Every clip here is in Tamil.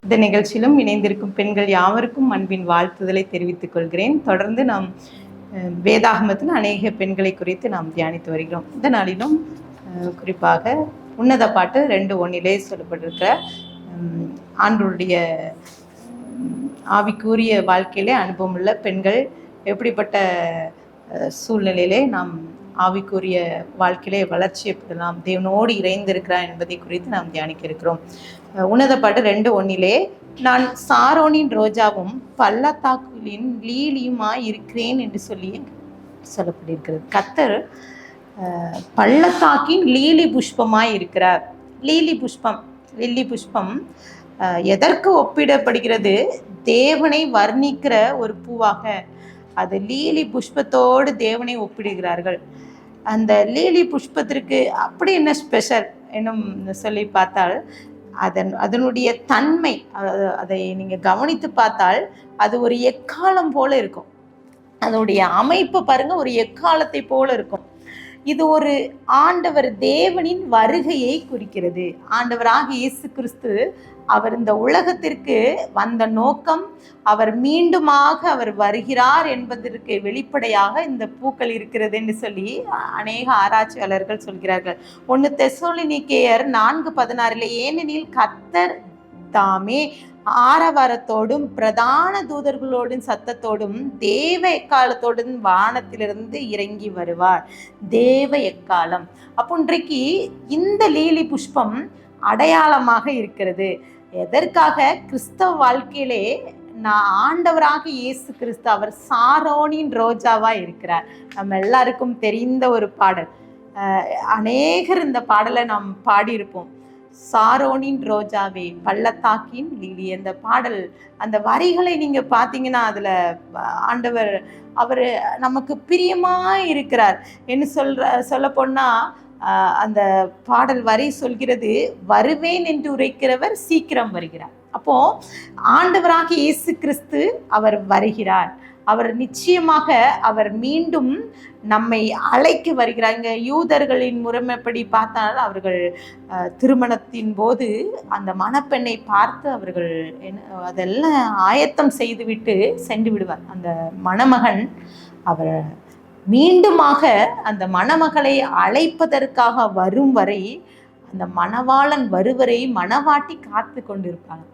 இந்த நிகழ்ச்சியிலும் இணைந்திருக்கும் பெண்கள் யாவருக்கும் அன்பின் வாழ்த்துதலை தெரிவித்துக் கொள்கிறேன். தொடர்ந்து நாம் வேதாகமத்தில் அநேக பெண்களை குறித்து நாம் தியானித்து வருகிறோம். இந்த நாளிலும் குறிப்பாக உன்னத பாட்டு 2:1 சொல்லப்பட்டிருக்கிற ஆண்டவருடைய ஆவிக்குரிய வாழ்க்கையிலே அனுபவமுள்ள பெண்கள் எப்படிப்பட்ட சூழ்நிலையிலே நாம் ஆவிக்குரிய வாழ்க்கையிலே வளர்ச்சியை பெறலாம், தேவனோடு இறைந்திருக்கிறார் என்பதை குறித்து நாம் தியானிக்க இருக்கிறோம். உன்னத பாட்டு 2:1 நான் சாரோனின் ரோஜாவும் பள்ளத்தாக்குகளின் லீலியுமாய் இருக்கிறேன் என்று சொல்லி சொல்லப்பட்டிருக்கிறது. கர்த்தர் பள்ளத்தாக்கின் லீலி புஷ்பமாய் இருக்கிறார். லில்லி புஷ்பம் எதற்கு ஒப்பிடப்படுகிறது? தேவனை வர்ணிக்கிற ஒரு பூவாக அது லீலி புஷ்பத்தோடு தேவனை ஒப்பிடுகிறார்கள். அந்த லீலி புஷ்பத்திற்கு அப்படி என்ன ஸ்பெஷல் என்னும் சொல்லி பார்த்தால் அதனுடைய தன்மை, அதை நீங்கள் கவனித்து பார்த்தால் அது ஒரு எக்காலம் போல இருக்கும். அதனுடைய அமைப்பு பாருங்க, ஒரு எக்காலத்தை போல இருக்கும். இது ஒரு ஆண்டவர் தேவனின் வருகையை குறிக்கிறது. ஆண்டவராக இயேசு கிறிஸ்து அவர் இந்த உலகத்திற்கு வந்த நோக்கம், அவர் மீண்டுமாக அவர் வருகிறார் என்பதற்கு வெளிப்படையாக இந்த பூக்கள் இருக்கிறது என்று சொல்லி அநேக ஆராய்ச்சியாளர்கள் சொல்கிறார்கள். 1 தெசலோனிக்கேயர் 4:16 ஏனெனில் கர்த்தர் தாமே ஆரவாரத்தோடும் பிரதான தூதர்களோடும் சத்தத்தோடும் தேவ எக்காலத்தோடும் வானத்திலிருந்து இறங்கி வருவார். தேவ எக்காலம். அப்போ இன்றைக்கு இந்த லீலி புஷ்பம் அடையாளமாக இருக்கிறது. எதற்காக? கிறிஸ்தவ வாழ்க்கையிலே ஆண்டவராக இயேசு கிறிஸ்து அவர் சாரோனின் ரோஜாவா இருக்கிறார். நம்ம எல்லாருக்கும் தெரிந்த ஒரு பாடல், அநேகர் இந்த பாடலை நாம் பாடியிருப்போம். சாரோனின் ரோஜாவே பள்ளத்தாக்கின் லீலி. அந்த பாடல், அந்த வரிகளை நீங்க பார்த்தீங்கன்னா அதுல ஆண்டவர் அவர் நமக்கு பிரியமாய் இருக்கிறார் என்று சொல்ல போனா அந்த பாடல் வரி சொல்கிறது, வருவேன் என்று உரைக்கிறவர் சீக்கிரம் வருகிறார். அப்போ ஆண்டவராக இயேசு கிறிஸ்து அவர் வருகிறார். அவர் நிச்சயமாக அவர் மீண்டும் நம்மை அழைக்க வருகிறார். இங்கே யூதர்களின் முறைமைப்படி பார்த்தால் அவர்கள் திருமணத்தின் போது அந்த மணப்பெண்ணை பார்த்து அவர்கள் அதெல்லாம் ஆயத்தம் செய்துவிட்டு சென்று விடுவார். அந்த மணமகன் அவர் மீண்டுமாக அந்த மணமகளை அழைப்பதற்காக வரும் வரை, அந்த மணவாளன் வருவரை மணவாட்டி காத்து கொண்டிருப்பாங்க.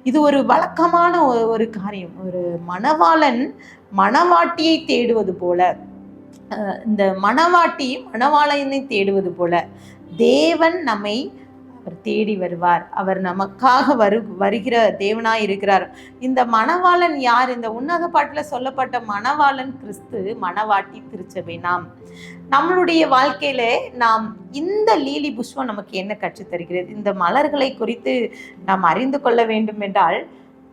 இது ஒரு வழக்கமான ஒரு காரியம். ஒரு மணவாளன் மணவாட்டியை தேடுவது போல, இந்த மணவாட்டி மணவாளனை தேடுவது போல தேவன் நம்மை அவர் தேடி வருவார். அவர் நமக்காக வருகிற தேவனாய் இருக்கிறார். இந்த மணவாளன் யார்? இந்த உன்னத பாட்டில் சொல்லப்பட்ட மணவாளன் கிறிஸ்து, மணவாட்டி திருச்சபை. நம்மளுடைய வாழ்க்கையில நாம் இந்த லீலி புஷ்பம் நமக்கு என்ன கற்றுத்தருகிறது? இந்த மலர்களை குறித்து நாம் அறிந்து கொள்ள வேண்டும் என்றால்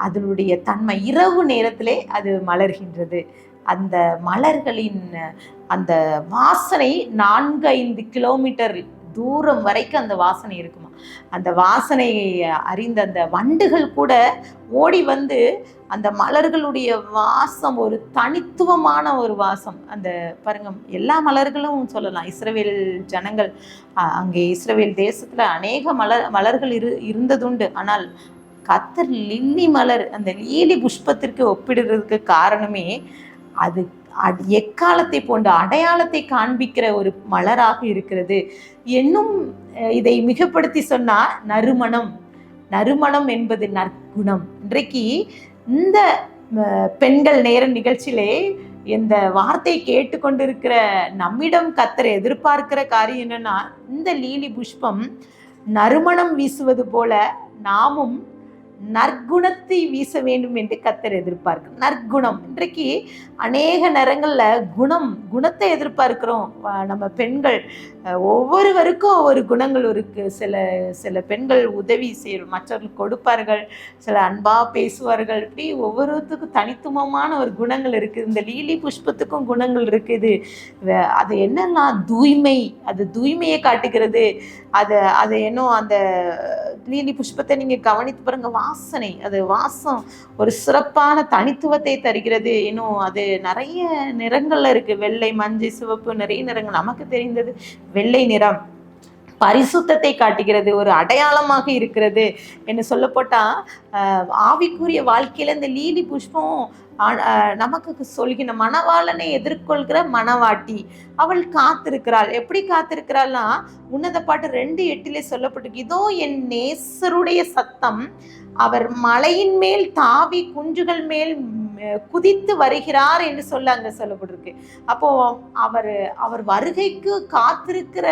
அதனுடைய தன்மை, இரவு நேரத்திலே அது மலர்கின்றது. அந்த மலர்களின் அந்த வாசனை 4-5 கிலோமீட்டர் தூரம் வரைக்கும் அந்த வாசனை இருக்குமா. அந்த வாசனையை அறிந்த அந்த வண்டுகள் கூட ஓடி வந்து அந்த மலர்களுடைய வாசம் ஒரு தனித்துவமான ஒரு வாசம். அந்த பாருங்க, எல்லா மலர்களும் சொல்லலாம். இஸ்ரவேல் ஜனங்கள் அங்கே இஸ்ரவேல் தேசத்துல அநேக மலர்கள் இருந்ததுண்டு. ஆனால் கர்த்தர் லில்லி மலர், அந்த லீலி புஷ்பத்திற்கு ஒப்பிடுறதுக்கு காரணமே அது எக்காலத்தை போன்ற அடையாளத்தை காண்பிக்கிற ஒரு மலராக இருக்கிறது. இன்னும் இதை மிகப்படுத்தி சொன்னா நறுமணம் என்பது நற்குணம். இன்றைக்கு இந்த பெண்கள் நேர நிகழ்ச்சியிலே இந்த வார்த்தையை கேட்டுக்கொண்டிருக்கிற நம்மிடம் கர்த்தர் எதிர்பார்க்கிற காரியம் என்னன்னா, இந்த லீலி புஷ்பம் நறுமணம் வீசுவது போல நாமும் நற்குணத்தை வீச வேண்டும் என்று கர்த்தர் எதிர்பார்க்க. நற்குணம். இன்றைக்கு அநேக நேரங்களில் குணத்தை எதிர்பார்க்கிறோம். நம்ம பெண்கள் ஒவ்வொருவருக்கும் ஒரு குணங்கள் இருக்கு. சில பெண்கள் உதவி செய்யும், மற்றவர்கள் கொடுப்பார்கள், சில அன்பா பேசுவார்கள். இப்படி ஒவ்வொருத்துக்கும் தனித்துவமான ஒரு குணங்கள் இருக்குது. இந்த லீலி புஷ்பத்துக்கும் குணங்கள் இருக்குது. அது என்னன்னா தூய்மை, அது தூய்மையை காட்டுகிறது. அது இன்னும் அந்த லீலி புஷ்பத்தை நீங்க கவனித்து பாருங்க, வாசனை, அது வாசம் ஒரு சிறப்பான தனித்துவத்தை தருகிறது. இன்னும் அது நிறைய நிறங்கள்ல இருக்கு. வெள்ளை, மஞ்சள், சிவப்பு, நிறைய நிறங்கள். நமக்கு தெரிந்தது வெள்ளை நிறம். பரிசுத்தத்தை காட்டுகிறது, ஒரு அடையாளமாக இருக்கிறது என்று சொல்லப்போட்டா ஆவிக்குரிய வாழ்க்கையில இந்த லீலி புஷ்பம் நமக்கு சொல்கிற மணவாளனை எதிர்கொள்கிற மணவாட்டி அவள் காத்திருக்கிறாள். எப்படி காத்திருக்கிறாள்னா, உன்னத பாட்டு 2:8 சொல்லப்பட்டிருக்கு, இதோ என் நேசருடைய சத்தம், அவர் மலையின் மேல் தாவி குன்றுகள் மேல் குதித்து வருகிறார் என்று சொல்ல அங்க சொல்லப்பட்டிருக்கு. அப்போ அவர் வருகைக்கு காத்திருக்கிற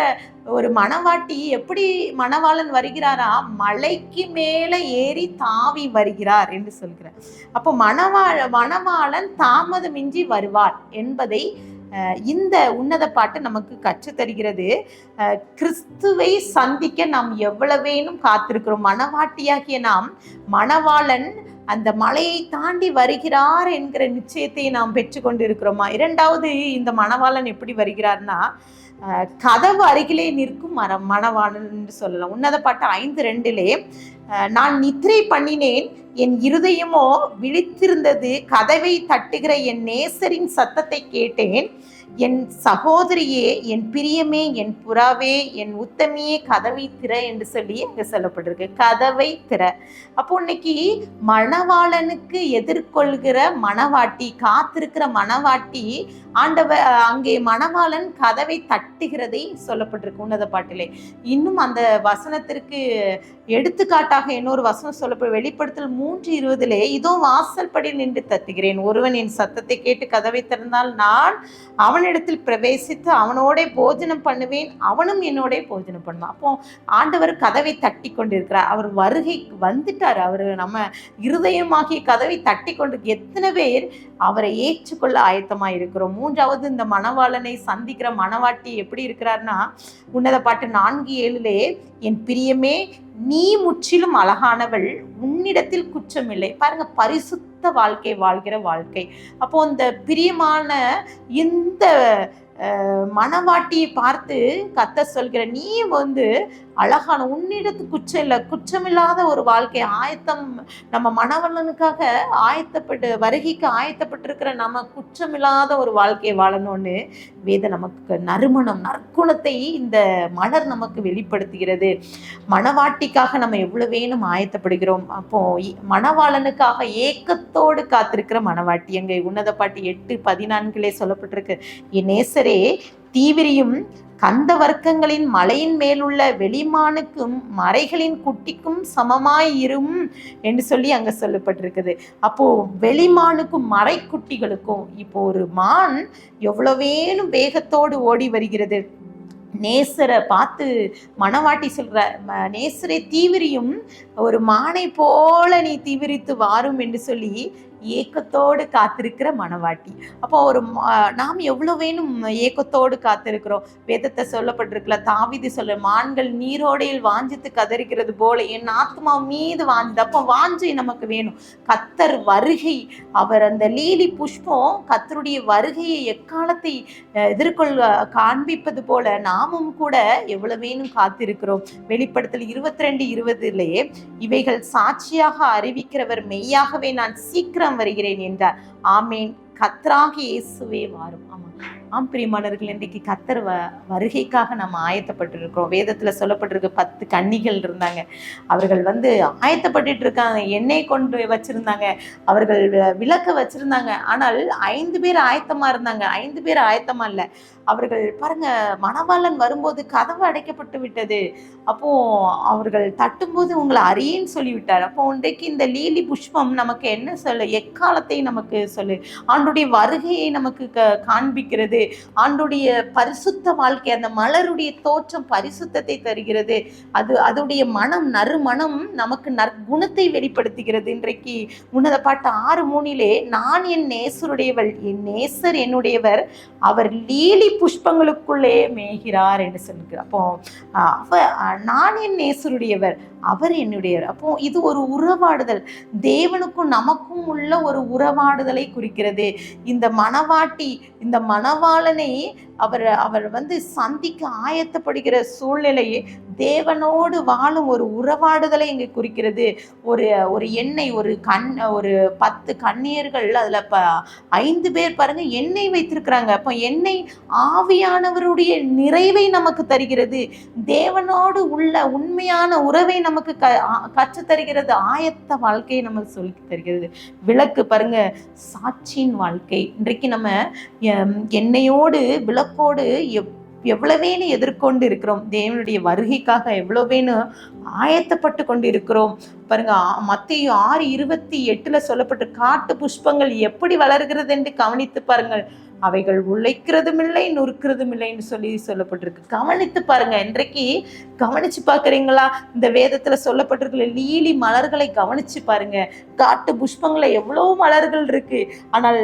ஒரு மணவாட்டி எப்படி மணவாளன் வருகிறாரா, மலைக்கு மேல ஏறி தாவி வருகிறார் என்று சொல்கிறார். அப்போ மணவாளன் தாமதமின்றி வருவார் என்பதை இந்த உன்னத பாட்டு நமக்கு கற்றுத்தருகிறது. கிறிஸ்துவை சந்திக்க நாம் எவ்வளவேனும் காத்திருக்கிறோம். மணவாட்டியாகிய நாம் மணவாளன் அந்த மலையை தாண்டி வருகிறார் என்கிற நிச்சயத்தை நாம் பெற்றுக்கொண்டு இருக்கிறோமா? இரண்டாவது, இந்த மணவாளன் எப்படி வருகிறார்னா, கதவு அருகிலே நிற்கும் மணவாளன் என்று சொல்லலாம். உன்னத பாட்டு 5:2 நான் நித்திரை பண்ணினேன், என் இருதயமோ விழித்திருந்தது, கதவை தட்டுகிற என் நேசரின் சத்தத்தை கேட்டேன், என் சகோதரியே, என் பிரியமே, என் புறாவே, என் உத்தமியே, கதவை திற என்று சொல்லி அங்க சொல்லப்பட்டிருக்கு. கதவை திற. அப்போ இன்னைக்கு மணவாளனுக்கு எதிர்கொள்கிற மணவாட்டி, காத்திருக்கிற மணவாட்டி, ஆண்டவர் அங்கே மணவாளன் கதவை தட்டுகிறதை சொல்லப்பட்டிருக்கு உன்னத பாட்டிலே. இன்னும் அந்த வசனத்திற்கு எடுத்துக்காட்டாக இன்னொரு வசனம் சொல்லப்படும். வெளிப்படுத்தல் 3:20 இதோ வாசல் படி நின்று தட்டுகிறேன், ஒருவன் என் சத்தத்தை கேட்டு கதவை திறந்தால் நான் அவனிடத்தில் பிரவேசித்து அவனோட போஜனம் பண்ணுவேன், அவனும் என்னோட போஜனம் பண்ணுவான். அப்போ ஆண்டவர் கதவை தட்டி கொண்டிருக்கிறார். அவர் வருகை வந்துட்டார். அவர் நம்ம இருதயமாகிய கதவை தட்டி கொண்டு, எத்தனை பேர் அவரை ஏற்றுக்கொள்ள ஆயத்தமாக இருக்கிறோம்? மூன்றாவது, இந்த மணவாளனை சந்திக்கிற மணவாட்டி எப்படி இருக்கிறார்னா, உன்னத பாட்டு 4:7 என் பிரியமே, நீ முற்றிலும் அழகானவள், உன்னிடத்தில் குற்றமில்லை. பாருங்க, பரிசுத்த வாழ்க்கை வாழ்கிற வாழ்க்கை. அப்போ இந்த பிரியமான இந்த மணவாட்டியை பார்த்து கர்த்தர் சொல்கிற, நீ அழகான, உன்னிடத்து குற்றம் இல்லை, குற்றமில்லாத ஒரு வாழ்க்கை ஆயத்தம். நம்ம மணவாளனுக்காக வருகைக்கு ஆயத்தப்பட்டிருக்கிற நம்ம குற்றமில்லாத ஒரு வாழ்க்கையை வாழணும்னு வேதம் நமக்கு நற்குணத்தை இந்த மலர் நமக்கு வெளிப்படுத்துகிறது. மணவாட்டிக்காக நம்ம எவ்வளவேனும் ஆயத்தப்படுகிறோம். அப்போ மணவாளனுக்காக ஏக்கத்தோடு காத்திருக்கிற மணவாட்டி. எங்க உன்னத பாட்டு 8:14 சொல்லப்பட்டிருக்கு, என் நேசரே, தீவிரியும் கந்த வர்க்கங்களின் மலையின் மேலுள்ள வெளிமானுக்கும் மறைகளின் குட்டிக்கும் சமமாயிரும் என்று சொல்லி அங்க சொல்லப்பட்டிருக்குது. அப்போ வெளிமானுக்கும் மறைக்குட்டிகளுக்கும், இப்போ ஒரு மான் எவ்வளவேனும் வேகத்தோடு ஓடி வருகிறது. நேசரை பார்த்து மணவாட்டி சொல்ற, நேசரை தீவிரியும் ஒரு மானை போல நீ தீவிரித்து வாரும் என்று சொல்லி ஏக்கத்தோடு காத்திருக்கிற மணவாட்டி. அப்போ நாம் எவ்வளவு வேணும் ஏக்கத்தோடு காத்திருக்கிறோம். வேதத்தை சொல்லப்பட்டிருக்கல, தாவீது சொல்ல, மான்கள் நீரோடையில் வாஞ்சித்து கதறிக்கிறது போல என் ஆத்மா மீது வாஞ்சுது. அப்போ வாஞ்சை நமக்கு வேணும். கர்த்தர் வருகை, அவர் அந்த லீலி புஷ்பம் கர்த்தருடைய வருகையை எக்காலத்தை எதிர்கொள்ள காண்பிப்பது போல நாமும் கூட எவ்வளவு வேணும் காத்திருக்கிறோம். வெளிப்படுத்தல் 22:20 இவைகள் சாட்சியாக அறிவிக்கிறவர் மெய்யாகவே நான் சீக்கிரம் வருகிறேன் என்றார். ஆமேன். கர்த்தராகிய இயேசுவே வாரும். ஆம் பிரியமானவர்கள், இன்றைக்கு கர்த்தர் வருகைக்காக நம்ம ஆயத்தப்பட்டு இருக்கிறோம். வேதத்துல சொல்லப்பட்டிருக்கு, 10 கன்னிகள் இருந்தாங்க. அவர்கள் ஆயத்தப்பட்டு இருக்காங்க. எண்ணெய் கொண்டு வச்சிருந்தாங்க, அவர்கள் விளக்க வச்சிருந்தாங்க. ஆனால் 5 பேர் ஆயத்தமா இருந்தாங்க, 5 பேர் ஆயத்தமா இல்லை. அவர்கள் பாருங்க, மணவாளன் வரும்போது கதவு அடைக்கப்பட்டு விட்டது. அப்போ அவர்கள் தட்டும்போது உங்களை அறியேன்னு சொல்லிவிட்டார். அப்போ இன்றைக்கு இந்த லீலி புஷ்பம் நமக்கு என்ன சொல்லு, எக்காலத்தை நமக்கு சொல்லு, ஆண்டுடைய வருகையை நமக்கு காண்பிக்கிறது. ஆண்டுடைய பரிசுத்த வாழ்க்கை, அந்த மலருடைய தோற்றம் பரிசுத்தத்தை தருகிறது. அதுடைய மனம், நறுமணம் நமக்கு நற்குணத்தை வெளிப்படுத்துகிறது. இன்றைக்கு உன்னத பாட்டு 6:3 நான் என் நேசருடையவள், என் நேசர் என்னுடையவர், அவர் லீலி புஷ்பங்களுக்குள்ளே மேய்கிறார் என்று சொல்லுகிறார். அப்போ நான் என் நேசருடையவர், அவர் என்னுடையவர். அப்போ இது ஒரு உறவாடுதல், தேவனுக்கும் நமக்கும் உள்ள ஒரு உறவாடுதலை குறிக்கிறது. இந்த மணவாட்டி, இந்த மணவாளனை அவர் அவர் சந்திக்க ஆயத்தப்படுகிற சூழ்நிலையை தேவனோடு வாழும் ஒரு உறவாடுதலை இங்கு குறிக்கிறது. ஒரு எண்ணெய், ஒரு 10 கன்னியர்கள், அதுல 5 பேர் பாருங்க எண்ணெய் வைத்திருக்கிறாங்க. அப்போ எண்ணெய் ஆவியானவருடைய நிறைவை நமக்கு தருகிறது. தேவனோடு உள்ள உண்மையான உறவை நமக்கு கற்று தருகிறது. ஆயத்த வாழ்க்கையை நமக்கு சொல்லி தருகிறது. விளக்கு பாருங்க, சாட்சியின் வாழ்க்கை. இன்றைக்கு நம்ம எண்ணெயோடு விளக்கோடு எவ்வளவேன்னு எதிர்கொண்டு இருக்கிறோம். தேவனுடைய வருகைக்காக எவ்வளவேன்னு ஆயத்தப்பட்டு கொண்டு இருக்கிறோம். பாருங்க, மத்தேயு 6:28 சொல்லப்பட்டு காட்டு புஷ்பங்கள் எப்படி வளர்கிறது என்று கவனித்து பாருங்கள். அவைகள் உழைக்கிறதும் இல்லை, நொறுக்கிறதும் இல்லைன்னு சொல்லப்பட்டிருக்கு. கவனித்து பாருங்க. இன்றைக்கு கவனிச்சு பார்க்குறீங்களா? இந்த வேதத்துல சொல்லப்பட்டிருக்கிற லீலி மலர்களை கவனிச்சு பாருங்க. காட்டு புஷ்பங்களை எவ்வளோ மலர்கள் இருக்கு. ஆனால்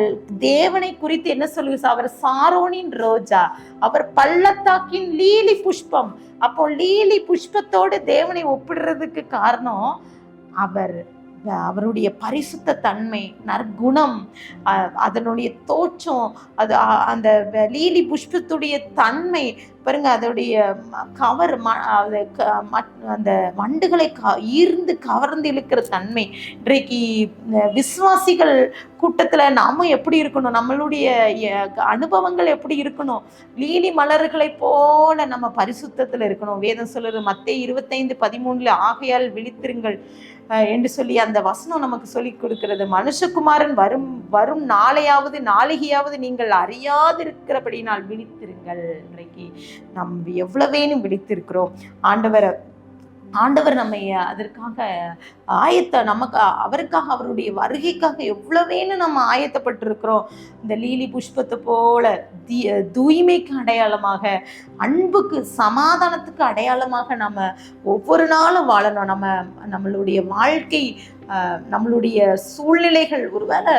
தேவனை குறித்து என்ன சொல்லுங்க? அவர் சாரோனின் ரோஜா, அவர் பள்ளத்தாக்கின் லீலி புஷ்பம். அப்போ லீலி புஷ்பத்தோடு தேவனை ஒப்பிடுறதுக்கு காரணம் அவருடைய பரிசுத்த தன்மை, நற்குணம், அதனுடைய தோற்றம், அது அந்த லீலி புஷ்பத்துடைய தன்மை பாருங்க. அதோடைய கவர், அந்த வண்டுகளை ஈர்ந்து கவர்ந்து இழுக்கிற தன்மை. இன்றைக்கு விசுவாசிகள் கூட்டத்துல நாமும் எப்படி இருக்கணும்? நம்மளுடைய அனுபவங்கள் எப்படி இருக்கணும்? லீலி மலர்களை போல நம்ம பரிசுத்தத்துல இருக்கணும். வேதம் சொல்லுறது மத்தேயு 25:13 ஆகையால் விழித்திருங்கள் என்று சொல்லி அந்த வசனம் நமக்கு சொல்லி கொடுக்கிறது. மனுஷகுமாரன் வரும் நாளையாவது நீங்கள் அறியாதிருக்கிறபடினால் விழித்திருங்கள். இன்றைக்கு நாம் எவ்வளவேனும் விழித்திருக்கிறோம். ஆண்டவர் நம்மை அதற்காக அவருக்காக, அவருடைய வருகைக்காக எவ்வளவேன்னு நம்ம ஆயத்தப்பட்டிருக்கிறோம். இந்த லீலி புஷ்பத்தை போல தூய்மைக்கு அடையாளமாக, அன்புக்கு, சமாதானத்துக்கு அடையாளமாக நம்ம ஒவ்வொரு நாளும் வாழணும். நம்மளுடைய வாழ்க்கை, நம்மளுடைய சூழ்நிலைகள், ஒருவேளை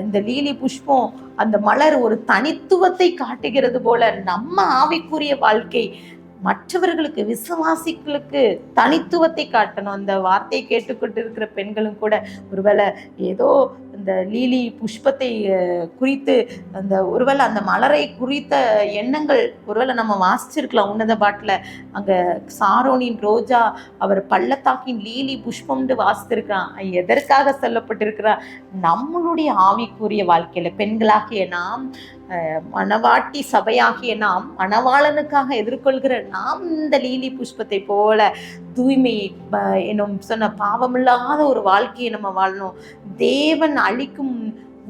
இந்த லீலி புஷ்பம், அந்த மலர் ஒரு தனித்துவத்தை காட்டுகிறது போல நம்ம ஆவிக்குரிய வாழ்க்கை மற்றவர்களுக்கு, விசுவாசிகளுக்கு தனித்துவத்தை காட்டணும். அந்த வார்த்தையை கேட்டுக்கொண்டு இருக்கிற பெண்களும் கூட ஒருவேளை ஏதோ இந்த லீலி புஷ்பத்தை குறித்து, ஒருவேளை அந்த மலரை குறித்த எண்ணங்கள் ஒருவேளை நம்ம வாசிச்சிருக்கலாம் உன்னத பாட்டில். அங்கே சாரோனின் ரோஜா, அவர் பள்ளத்தாக்கின் லீலி புஷ்பம்னு வாசித்திருக்கிறான். எதற்காக சொல்லப்பட்டிருக்கிறார்? நம்மளுடைய ஆவிக்குரிய வாழ்க்கையில் பெண்களாகிய நாம், மணவாட்டி சபையாகிய நாம், மணவாளனுக்காக எதிர்கொள்கிற நாம் இந்த லீலி புஷ்பத்தை போல தூய்மை என்னும் சொன்ன பாவமில்லாத ஒரு வாழ்க்கையை நம்ம வாழணும். தேவன் அளிக்கும்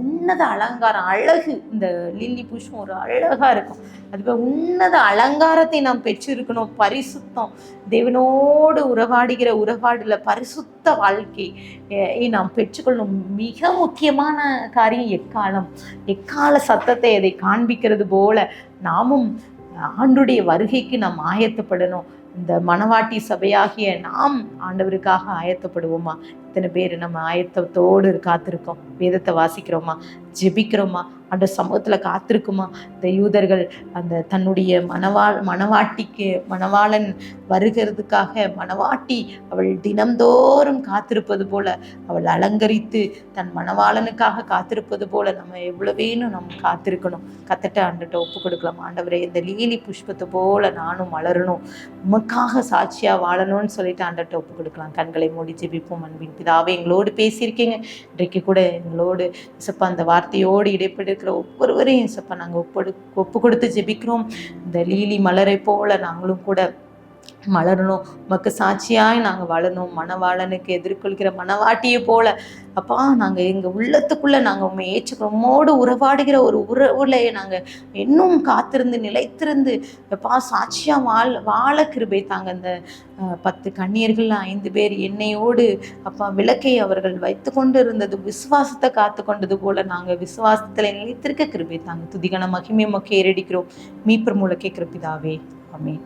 உன்னத அலங்காரம், அழகு. இந்த லில்லி புஷ்பம் ஒரு அழகா இருக்கும். அதுபோல் உன்னத அலங்காரத்தை நாம் பெற்றிருக்கணும். பரிசுத்தம், தேவனோடு உறவாடுல பரிசுத்த வாழ்க்கை நாம் பெற்றுக்கொள்ளணும். மிக முக்கியமான காரியம் எக்கால சத்தத்தை அதை காண்பிக்கிறது போல நாமும் ஆண்டுடைய வருகைக்கு நாம் ஆயத்தப்படணும். இந்த மணவாட்டி சபையாகிய நாம் ஆண்டவருக்காக ஆயத்தப்படுவோமா? இத்தனை பேர் நம்ம ஆயத்தத்தோடு காத்திருக்கோம். வேதத்தை வாசிக்கிறோமா? ஜெபிக்கிறோமா? அந்த சமூகத்துல காத்திருக்குமா? இந்த யூதர்கள் அந்த தன்னுடைய மணவாட்டிக்கு, மணவாளன் வருகிறதுக்காக மணவாட்டி அவள் தினம்தோறும் காத்திருப்பது போல, அவள் அலங்கரித்து தன் மணவாளனுக்காக காத்திருப்பது போல நம்ம எவ்வளவேனும் நம்ம காத்திருக்கணும். கத்தட்ட ஆண்டுகிட்ட ஒப்பு கொடுக்கலாம். ஆண்டவரே, இந்த லீலி புஷ்பத்தை போல நானும் மலரணும், உமக்காக சாட்சியா வாழணும்னு சொல்லிட்டு ஆண்டுகிட்ட ஒப்பு கொடுக்கலாம். கண்களை மூடி ஜெபிப்போம். அன்பின் பிதாவே, எங்களோடு பேசியிருக்கீங்க. இன்றைக்கு கூட எங்களோடு இசப்பா அந்த வார்த்தையோடு இடைப்பட்டிருக்கிற ஒவ்வொருவரையும் இசப்பா நாங்கள் ஒப்பு கொடுத்து ஜெபிக்கிறோம். இந்த லீலி மலரை போல நாங்களும் கூட மலரணும், உமக்கு சாட்சியாய் நாங்கள் வாழணும். மணவாளனுக்கு எதிர்கொள்கிற மணவாட்டியை போல அப்பா நாங்கள் எங்கள் உள்ளத்துக்குள்ளே நாங்கள் உண்மை ஏற்றுக்கிறோம். உம்மோடு உறவாடுகிற ஒரு உறவுல நாங்கள் இன்னும் காத்திருந்து நிலைத்திருந்து அப்பா சாட்சியாக வாழ கிருபை தாங்க. இந்த 10 கன்னியர்கள் 5 பேர் எண்ணெயோடு அப்பா விளக்கை அவர்கள் வைத்து கொண்டு இருந்தது விசுவாசத்தை காத்து கொண்டது போல நாங்கள் விசுவாசத்தில் நிலைத்திருக்க கிருபை தாங்க. துதிகன மகிமை மக்கள் ஏறடிக்கிறோம். மீப்பர் மூலக்கே கிருப்பிதாவே. ஆமென்.